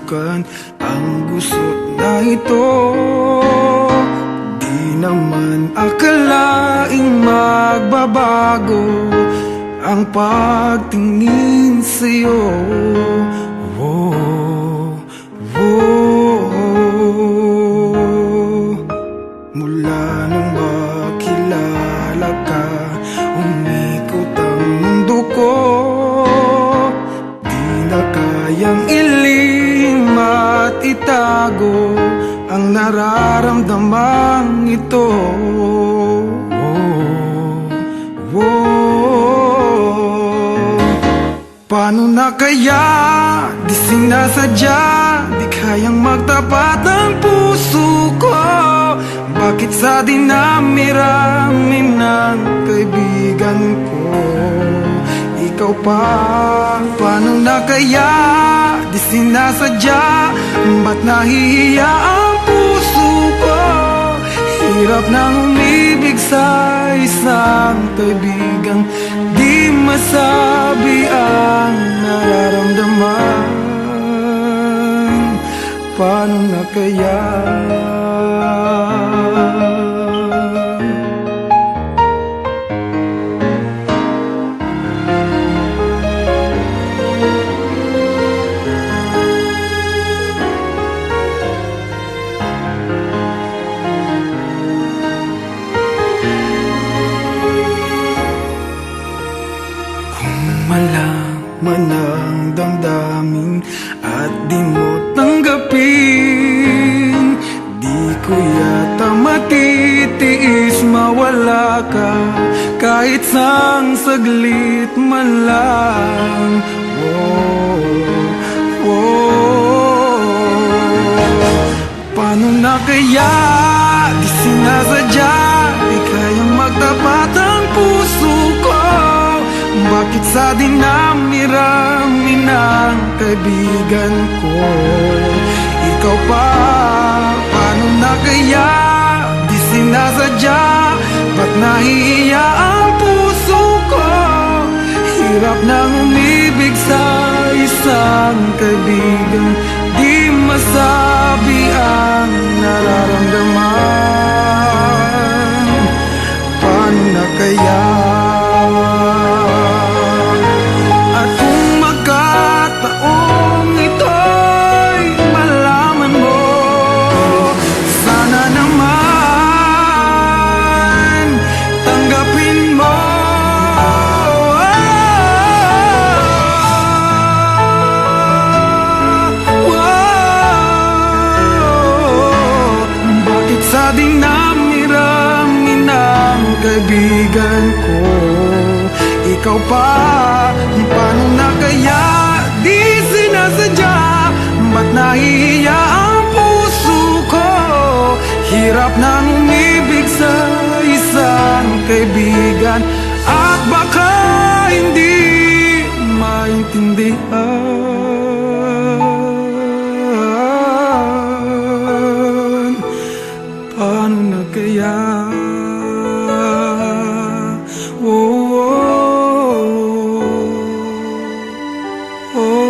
subukan ang gusot na ito. Di naman akalaing magbabago ang pagtingin sa'yo. Oh, oh. Mula nung makilala ka, umikot ang mundo ko. Di na kayang ilihim at itago ang nararamdamang ito. Oh, oh. Paano na kaya? Di sinasadya, di kayang magtapat ang puso ko. Bakit sa dinami-rami ng kaibigan ko, ikaw pa? Paano na kaya? Di sinasadya, ba't nahihiya ang puso ko? Hirap nang umibig sa isang kaibigang di masabi ang nararamdaman. Paano na kaya? Malaman ang damdamin at di mo tanggapin, di ko yata matitiis mawala ka kahit sang saglit man lang. Oh, oh. Paano na kaya? Di sinasadya, di kayang magtapat ang puso ko. Bakit sa dinami-rami ng kaibigan ko, ikaw pa? Paano na kaya? Di sinasadya, ba't nahihiya ang puso ko? Hirap nang umibig sa isang kaibigan di masabi ang nararamdaman. Paano na kaya? Sa dinami-rami ng kaibigan ko, ikaw pa? Paano na kaya? Di sinasadya, ba't nahihiya ang puso ko? Hirap nang umibig sa isang kaibigan at baka hindi maintindihan. Paano na kaya? Oh, oh, oh.